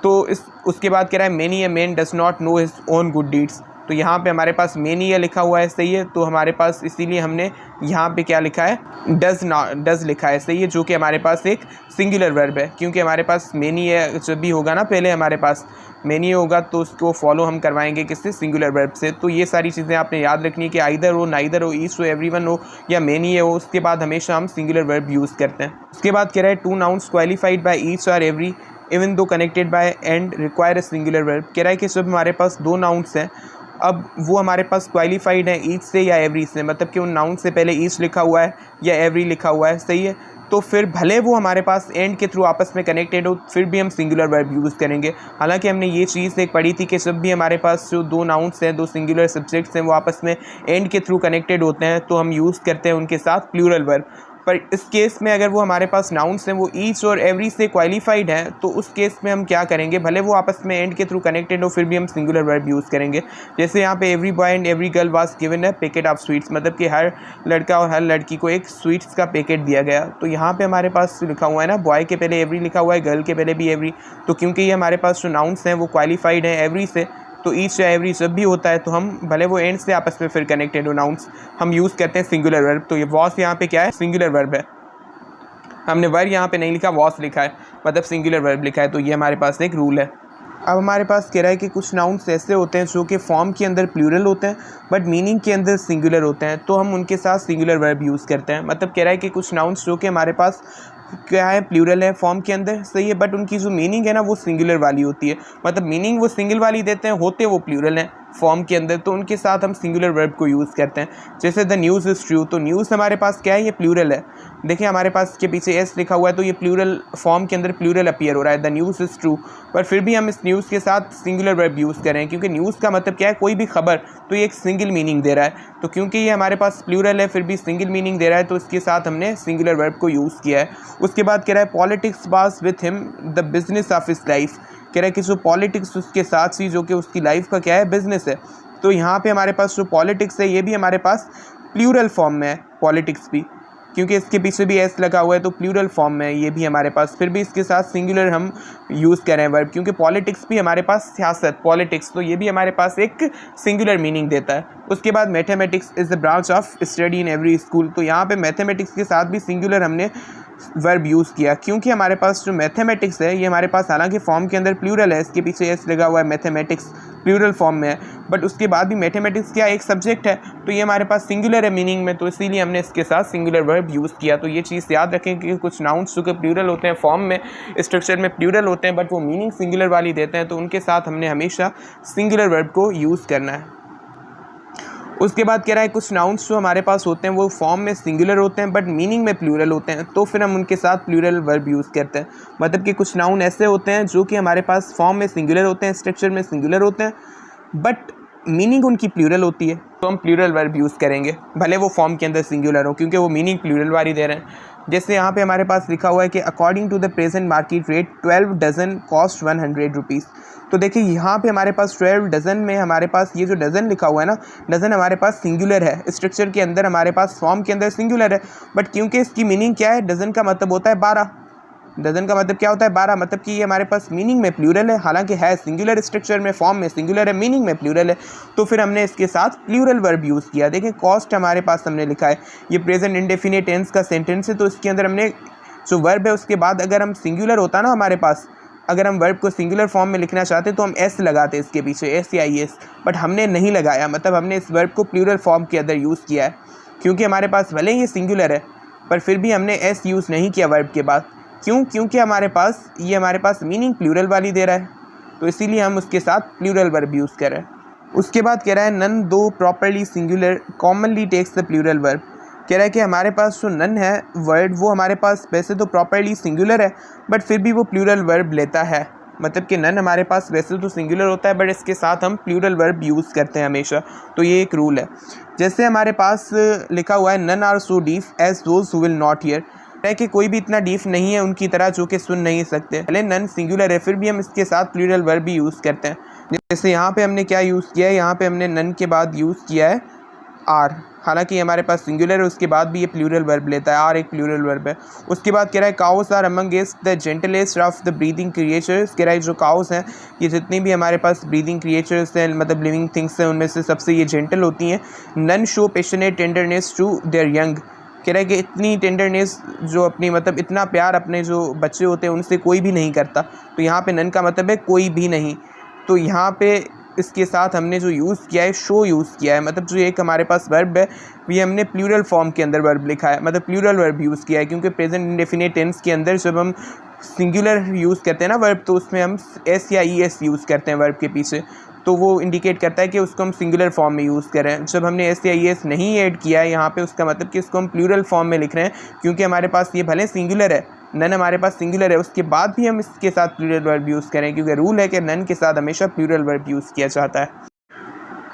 तो उसके बाद कह रहा है many a man does not know his own good deeds. तो यहाँ पे हमारे पास मेनी ए लिखा हुआ है सही है, तो हमारे पास इसीलिए हमने यहाँ पे क्या लिखा है डज लिखा है सही है, जो कि हमारे पास एक सिंगुलर वर्ब है। क्योंकि हमारे पास मेनी ए जब भी होगा ना पहले हमारे पास मेनी होगा तो उसको फॉलो हम करवाएंगे किससे, सिंगुलर वर्ब से। तो ये सारी चीज़ें आपने याद रखनी है कि आइदर हो, नाइदर हो, ईच हो, एवरीवन हो या मेनी हो, उसके बाद हमेशा हम सिंगुलर वर्ब यूज़ करते हैं। उसके बाद कह रहा है two nouns qualified by each और every even though connected by and require a singular verb. कह रहा है कि जब हमारे पास दो नाउन्स हैं, अब वो हमारे पास क्वालिफाइड है ईच से या एवरी से, मतलब कि उन नाउन से पहले ईच लिखा हुआ है या एवरी लिखा हुआ है सही है, तो फिर भले वो हमारे पास एंड के थ्रू आपस में कनेक्टेड हो फिर भी हम सिंगुलर वर्ब यूज़ करेंगे। हालांकि हमने ये चीज़ एक पढ़ी थी कि जब भी हमारे पास जो दो नाउन्स हैं, दो सिंगुलर सब्जेक्ट्स हैं, वो आपस में एंड के थ्रू कनेक्टेड होते हैं तो हम यूज़ करते हैं उनके साथ प्लूरल वर्ब। पर इस केस में अगर वो हमारे पास नाउन्स हैं वो ईच और एवरी से क्वालिफाइड हैं तो उस केस में हम क्या करेंगे, भले वो आपस में एंड के थ्रू कनेक्टेड हो फिर भी हम सिंगुलर वर्ब यूज़ करेंगे। जैसे यहाँ पे every boy and every girl was given a packet of sweets, मतलब कि हर लड़का और हर लड़की को एक स्वीट्स का पैकेट दिया गया। तो यहाँ पे हमारे पास लिखा हुआ है ना, बॉय के पहले एवरी लिखा हुआ है, गर्ल के पहले भी एवरी, तो क्योंकि ये हमारे पास जो नाउन्स हैं वो क्वालिफाइड हैं एवरी से, तो ईच या एवरी जब भी होता है तो हम भले वो एंड से आपस में फिर कनेक्टेड हो नाउन्स हम यूज़ करते हैं सिंगुलर वर्ब। तो ये वॉस यहाँ पे क्या है, सिंगुलर वर्ब है। हमने वर्ब यहाँ पे नहीं लिखा, वॉस लिखा है, मतलब सिंगुलर वर्ब लिखा है, तो ये हमारे पास एक रूल है। अब हमारे पास कह रहा है कि कुछ नाउन्स ऐसे होते हैं जो कि फॉर्म के अंदर प्लूरल होते हैं बट मीनिंग के अंदर सिंगुलर होते हैं, तो हम उनके साथ सिंगुलर वर्ब यूज़ करते हैं। मतलब कह रहा है कि कुछ नाउन्स जो कि हमारे पास क्या है, प्लूरल है फॉर्म के अंदर सही है, बट उनकी जो मीनिंग है ना वो सिंगुलर वाली होती है, मतलब मीनिंग वो सिंगल वाली देते हैं, होते वो प्लूरल हैं फॉर्म के अंदर, तो उनके साथ हम सिंगुलर वर्ब को यूज़ करते हैं। जैसे द न्यूज़ इज़ ट्रू, तो न्यूज़ हमारे पास क्या है, ये प्लूरल है, देखिए हमारे पास इसके पीछे एस लिखा हुआ है तो ये प्लूरल फॉर्म के अंदर प्लूरल अपीयर हो रहा है, द न्यूज़ इज़ ट्रू, पर फिर भी हम इस न्यूज़ के साथ सिंगुलर वर्ब यूज़ करें क्योंकि न्यूज़ का मतलब क्या है, कोई भी खबर, तो ये एक सिंगल मीनिंग दे रहा है, तो क्योंकि ये हमारे पास प्लूरल है फिर भी सिंगल मीनिंग दे रहा है तो इसके साथ हमने सिंगुलर वर्ब को यूज़ किया है। उसके बाद कह रहा है politics was with him the business of his life, कह रहा है कि जो पॉलिटिक्स उसके साथ थी जो कि उसकी लाइफ का क्या है, बिजनेस है। तो यहाँ पे हमारे पास जो पॉलिटिक्स है ये भी हमारे पास प्लूरल फॉर्म में है, पॉलिटिक्स भी, क्योंकि इसके पीछे भी एस लगा हुआ है तो प्लूरल फॉर्म में है ये भी हमारे पास, फिर भी इसके साथ सिंगुलर हम यूज़ करें वर्ब, क्योंकि पॉलिटिक्स भी हमारे पास सियासत, पॉलिटिक्स, तो ये भी हमारे पास एक सिंगुलर मीनिंग देता है। उसके बाद mathematics is the branch of study in every school, तो यहाँ पे मैथमेटिक्स के साथ भी सिंगुलर हमने वर्ब यूज़ किया क्योंकि हमारे पास जो मैथमेटिक्स है ये हमारे पास हालांकि फॉर्म के अंदर प्लूरल है, इसके पीछे एस लगा हुआ है, मैथमेटिक्स प्लूरल फॉर्म में है, बट उसके बाद भी मैथमेटिक्स क्या एक सब्जेक्ट है तो ये हमारे पास सिंगुलर है मीनिंग में, तो इसीलिए हमने इसके साथ सिंगुलर वर्ब यूज़ किया। तो ये चीज़ याद रखें कि कुछ नाउन्स जो कि प्लूरल होते हैं, फॉर्म में स्ट्रक्चर में प्लूरल होते हैं बट वो मीनिंग सिंगुलर वाली देते हैं, तो उनके साथ हमने हमेशा सिंगुलर वर्ब को यूज़ करना है। उसके बाद कह रहा है कुछ नाउन्स जो हमारे पास होते हैं वो फॉर्म में सिंगुलर होते हैं बट मीनिंग में प्लूरल होते हैं, तो फिर हम उनके साथ प्लूरल वर्ब यूज़ करते हैं। मतलब कि कुछ नाउन ऐसे होते हैं जो कि हमारे पास फॉर्म में सिंगुलर होते हैं, स्ट्रक्चर में सिंगुलर होते हैं बट मीनिंग उनकी प्लूरल होती है, तो हम प्लूरल वर्ब यूज़ करेंगे भले वो फॉर्म के अंदर सिंगुलर हो क्योंकि वो मीनिंग प्लूरल वाली दे रहे हैं। जैसे यहाँ पे हमारे पास लिखा हुआ है कि according to the present market rate 12 dozen cost 100 rupees, तो देखिए यहाँ पे हमारे पास 12 डजन में हमारे पास ये जो डजन लिखा हुआ है ना, डजन हमारे पास सिंगुलर है, स्ट्रक्चर के अंदर हमारे पास फॉर्म के अंदर सिंगुलर है बट क्योंकि इसकी मीनिंग क्या है, डजन का मतलब होता है 12, डजन का मतलब क्या होता है 12, मतलब कि ये हमारे पास मीनिंग में प्लूरल है, हालांकि है सिंगुलर स्ट्रक्चर में, फॉर्म में सिंगुलर है, मीनिंग में प्लूरल है, तो फिर हमने इसके साथ प्लूरल वर्ब यूज़ किया। देखें कॉस्ट हमारे पास हमने लिखा है, ये प्रेजेंट इंडेफिनिट टेंस का सेंटेंस है, तो इसके अंदर हमने जो वर्ब है उसके बाद अगर हम सिंगुलर होता ना हमारे पास, अगर हम वर्ब को सिंगुलर फॉर्म में लिखना चाहते तो हम एस लगाते इसके पीछे, एस या एस, बट हमने नहीं लगाया, मतलब हमने इस वर्ब को प्लूरल फॉर्म के अंदर यूज़ किया है क्योंकि हमारे पास भले ही ये सिंगुलर है पर फिर भी हमने एस यूज़ नहीं किया वर्ब के बाद, क्यों, क्योंकि हमारे पास मीनिंग प्लूरल वाली दे रहा है, तो इसीलिए हम उसके साथ प्लूरल वर्ब यूज़ कर रहे हैं। उसके बाद कह रहा है none though properly singular commonly takes the plural verb, कह रहा है कि हमारे पास जो नन है वर्ड वो हमारे पास वैसे तो प्रॉपरली सिंगुलर है बट फिर भी वो प्लूरल वर्ब लेता है, मतलब कि नन हमारे पास वैसे तो सिंगुलर होता है बट इसके साथ हम प्लूरल वर्ब यूज़ करते हैं हमेशा, तो ये एक रूल है। जैसे हमारे पास लिखा हुआ है none are so deaf as those who will not hear, है कि कोई भी इतना डीफ नहीं है उनकी तरह जो कि सुन नहीं सकते। पहले नन सिंगुलर है फिर भी हम इसके साथ प्लूरल वर्ब भी यूज़ करते हैं। जैसे यहाँ पे हमने क्या यूज़ किया है, यहाँ पे हमने नन के बाद यूज़ किया है आर, हालांकि हमारे पास सिंगुलर है उसके बाद भी ये प्लूरल वर्ब लेता है, आर एक प्लूरल वर्ब है। उसके बाद कह रहा है cows are amongst the gentlest of the breathing creatures, कह रहा है जो काउस हैं ये जितनी भी हमारे पास ब्रीदिंग क्रिएचर्स हैं मतलब लिविंग थिंग्स हैं उनमें से सबसे ये जेंटल होती हैं। None show passionate tenderness to their young, कह रहा है कि इतनी टेंडरनेस जो अपनी मतलब इतना प्यार अपने जो बच्चे होते हैं उनसे कोई भी नहीं करता, तो यहाँ पे नन का मतलब है कोई भी नहीं। तो यहाँ पे इसके साथ हमने जो यूज़ किया है शो यूज़ किया है, मतलब जो एक हमारे पास वर्ब है ये हमने प्लूरल फॉर्म के अंदर वर्ब लिखा है, मतलब प्लूरल वर्ब यूज़ किया है, क्योंकि प्रेजेंट इंडेफिनिट टेंस के अंदर जब हम सिंगुलर यूज़ करते हैं ना वर्ब तो उसमें हम एस या ई एस यूज़ करते हैं वर्ब के पीछे, तो वो इंडिकेट करता है कि उसको हम सिंगुलर फॉर्म में यूज़ करें। जब हमने एस या ई एस नहीं ऐड किया है यहाँ पे उसका मतलब कि इसको हम प्लूरल फॉर्म में लिख रहे हैं, क्योंकि हमारे पास ये भले सिंगुलर है, नन हमारे पास सिंगुलर है उसके बाद भी हम इसके साथ प्लूरल वर्ब यूज़ करें, क्योंकि रूल है कि नन के साथ हमेशा प्लूरल वर्ब यूज़ किया जाता है।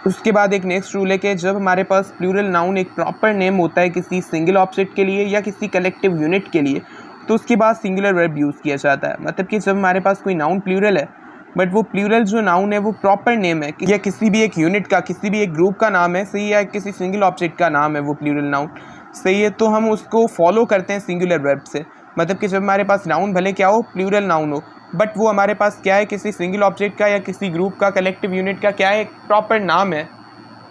उसके बाद एक नेक्स्ट रूल है कि जब हमारे पास प्लूरल नाउन एक प्रॉपर नेम होता है किसी सिंगल ऑब्जेक्ट के लिए या किसी कलेक्टिव यूनिट के लिए, तो उसके बाद सिंगुलर वर्ब यूज़ किया जाता है। मतलब कि जब हमारे पास कोई नाउन प्लूरल है बट वो प्लूरल जो नाउन है वो प्रॉपर नेम है या किसी भी एक यूनिट का किसी भी एक ग्रुप का नाम है सही, या किसी सिंगल ऑब्जेक्ट का नाम है वो प्लूरल नाउन सही है, तो हम उसको फॉलो करते हैं सिंगुलर वर्ब से। मतलब कि जब हमारे पास नाउन भले क्या हो प्लूरल नाउन हो बट वो हमारे पास क्या है किसी सिंगल ऑब्जेक्ट का या किसी ग्रुप का कलेक्टिव यूनिट का क्या है एक प्रॉपर नाम है,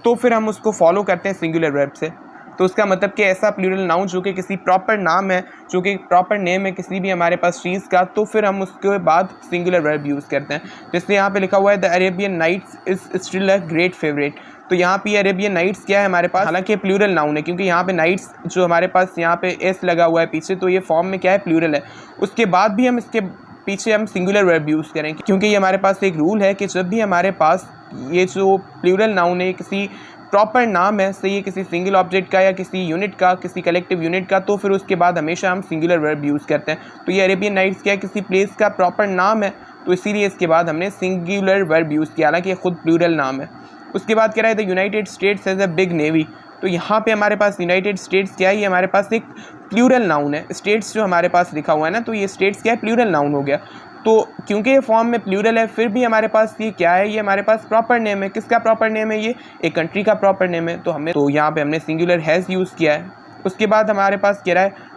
तो फिर हम उसको फॉलो करते हैं सिंगुलर वर्ब से। तो उसका मतलब कि ऐसा प्लूरल नाउन जो कि किसी प्रॉपर नाम है जो कि प्रॉपर नेम है किसी भी हमारे पास चीज़ का, तो फिर हम उसके बाद सिंगुलर वर्ब यूज़ करते हैं। जैसे यहाँ पे लिखा हुआ है the Arabian Nights is still a great favourite, तो यहाँ पे अरेबियन नाइट्स क्या है हमारे पास, हालांकि प्लूरल नाउन है क्योंकि यहाँ पे नाइट्स जो हमारे पास यहाँ पे एस लगा हुआ है पीछे, तो ये फॉर्म में क्या है प्लूरल है। उसके बाद भी हम इसके पीछे हम सिंगुलर वर्ब यूज़ करें, क्योंकि ये हमारे पास एक रूल है कि जब भी हमारे पास ये जो प्लूरल नाउन है किसी प्रॉपर नाम है सही है किसी सिंगल ऑब्जेक्ट का या किसी यूनिट का किसी कलेक्टिव यूनिट का, तो फिर उसके बाद हमेशा हम सिंगुलर वर्ब यूज़ करते हैं। तो ये अरेबियन नाइट्स क्या है किसी प्लेस का प्रॉपर नाम है, तो इसीलिए इसके बाद हमने सिंगुलर वर्ब यूज़ किया, हालांकि ये खुद प्लूरल नाम है। उसके बाद कह रहा है the United states has a big navy, तो यहाँ पे हमारे पास यूनाइटेड स्टेट्स क्या है ये हमारे पास एक प्लूरल नाउन है। स्टेट्स जो हमारे पास लिखा हुआ है ना, तो ये स्टेट्स क्या है प्लूरल नाउन हो गया। तो क्योंकि ये फॉर्म में प्लूरल है फिर भी हमारे पास ये क्या है ये हमारे पास प्रॉपर नेम है। किसका प्रॉपर नेम है, ये एक कंट्री का प्रॉपर नेम है, तो यहाँ पे हमने सिंगुलर हैज़ यूज़ किया है। उसके बाद हमारे पास कह रहा है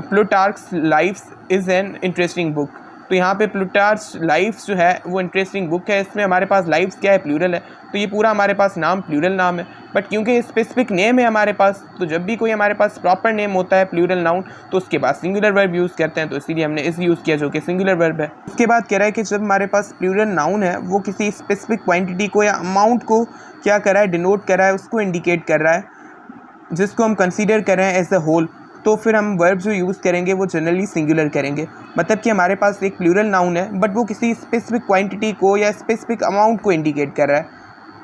Plutarch's Lives is an interesting book, तो यहाँ पे प्लूटार्क्स लाइफ्स जो है वो इंटरेस्टिंग बुक है, इसमें हमारे पास लाइफ्स क्या है प्लूरल है, तो ये पूरा हमारे पास नाम प्लूरल नाम है। बट क्योंकि स्पेसिफिक नेम है हमारे पास, तो जब भी कोई हमारे पास प्रॉपर नेम होता है प्लूरल नाउन तो उसके बाद सिंगुलर वर्ब यूज़ करते हैं, तो इसीलिए हमने इस यूज़ किया जो कि सिंगुलर वर्ब है। उसके बाद कह रहा है कि जब हमारे पास प्लूरल नाउन है वो किसी स्पेसिफिक क्वांटिटी को या अमाउंट को क्या कर रहा है डिनोट कर रहा है, उसको इंडिकेट कर रहा है, जिसको हम कंसीडर कर रहे हैं एज अ होल, तो फिर हम वर्ब जो यूज़ करेंगे वो जनरली सिंगुलर करेंगे। मतलब कि हमारे पास एक प्लूरल नाउन है बट वो किसी स्पेसिफिक क्वांटिटी को या स्पेसिफिक अमाउंट को इंडिकेट कर रहा है,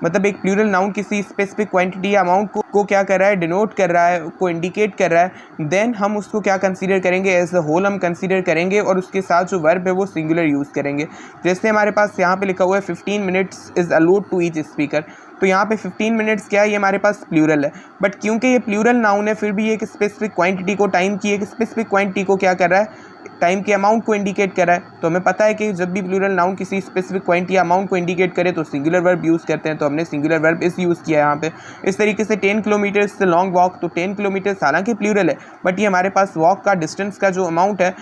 मतलब एक प्लूरल नाउन किसी स्पेसिफिक क्वांटिटी या अमाउंट को क्या कर रहा है डिनोट कर रहा है, को इंडिकेट कर रहा है, देन हम उसको क्या कंसीडर करेंगे एज अ होल हम कंसीडर करेंगे और उसके साथ जो वर्ब है वो सिंगुलर यूज़ करेंगे। जैसे हमारे पास यहाँ पे लिखा हुआ है 15 minutes is allowed to each speaker, तो यहाँ पे 15 मिनट्स क्या है ये हमारे पास प्लूरल है, बट क्योंकि ये प्लूरल नाउन है फिर भी एक स्पेसिफिक क्वांटिटी को टाइम की एक स्पेसिफिक क्वांटिटी को क्या कर रहा है टाइम के अमाउंट को इंडिकेट कर रहा है। तो हमें पता है कि जब भी प्लूरल नाउन किसी स्पेसिफिक क्वांटिटी या अमाउंट को इंडिकेट करे तो सिंगुलर वर्ब यूज़ करते हैं, तो हमने सिंगुलर वर्ब इस यूज़ किया यहाँ पे। इस तरीके से 10 किलोमीटर से लॉन्ग वॉक, तो 10 किलोमीटर हालांकि प्लूरल है बट ये हमारे पास वॉक का डिस्टेंस का जो अमाउंट है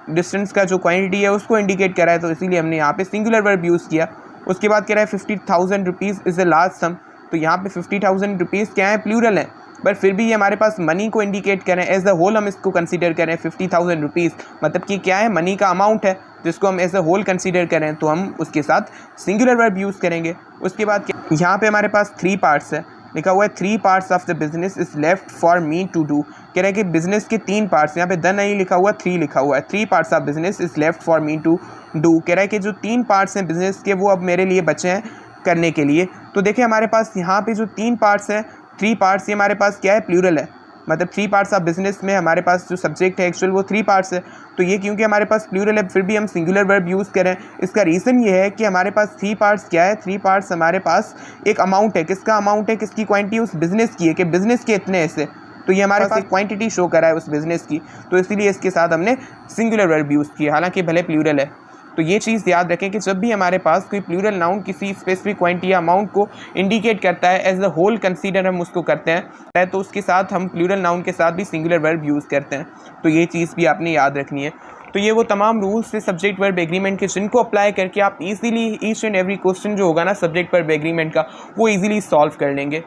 डिस्टेंस का जो क्वांटिटी है उसको इंडिकेट कर रहा है, तो इसीलिए हमने यहाँ पे सिंगुलर वर्ब यूज़ किया। उसके बाद कह रहा है 50,000 रुपीज़ इज़ अ लार्ज सम, तो यहाँ पे 50,000 रुपीज़ क्या है प्लूरल है बट फिर भी ये हमारे पास मनी को इंडिकेट करें एज अ होल हम इसको कंसीडर करें 50,000 रुपीज़, मतलब कि क्या है मनी का अमाउंट है जिसको हम एज अ होल कंसीडर करें, तो हम उसके साथ सिंगुलर वर्ब यूज़ करेंगे। उसके बाद यहाँ पे हमारे पास 3 पार्ट्स है, लिखा हुआ है 3 parts of the business is left for me to do, कह रहा है कि बिजनेस के 3 पार्ट्स, यहाँ पे द नहीं लिखा हुआ 3 लिखा हुआ है, 3 parts of business is left for me to do, कह रहा है कि जो 3 पार्ट्स हैं बिजनेस के वो अब मेरे लिए बचे हैं करने के लिए। तो देखिए हमारे पास यहाँ पे जो 3 पार्ट्स हैं 3 पार्ट्स ये हमारे पास क्या है प्लूरल है, मतलब 3 पार्ट्स ऑफ बिजनेस में हमारे पास जो सब्जेक्ट है एक्चुअल वो 3 पार्ट्स है। तो ये क्योंकि हमारे पास प्लूरल है फिर भी हम सिंगुलर वर्ब यूज़ करें, इसका रीज़न ये है कि हमारे पास 3 पार्ट्स क्या है, 3 पार्ट्स हमारे पास एक अमाउंट है, किसका अमाउंट है, किसकी क्वांटिटी, उस बिज़नेस की है कि बिज़नेस के इतने ऐसे, तो ये हमारे पास एक क्वांटिटी शो कर रहा है उस बिज़नेस की, तो इसीलिए इसके साथ हमने सिंगुलर वर्ब यूज़ किया, हालांकि भले प्लूरल है। तो ये चीज़ याद रखें कि जब भी हमारे पास कोई प्लूरल नाउन किसी स्पेसिफिक क्वांटिटी या अमाउंट को इंडिकेट करता है, एज अ होल कंसीडर हम उसको करते हैं, तो उसके साथ हम प्लूरल नाउन के साथ भी सिंगुलर वर्ब यूज़ करते हैं। तो ये चीज़ भी आपने याद रखनी है। तो ये वो तमाम रूल्स थे सब्जेक्ट वर्ब एग्रीमेंट के, जिनको अप्लाई करके आप easily each and every question जो होगा ना सब्जेक्ट वर्ब एग्रीमेंट का, वो इजीली सॉल्व कर लेंगे।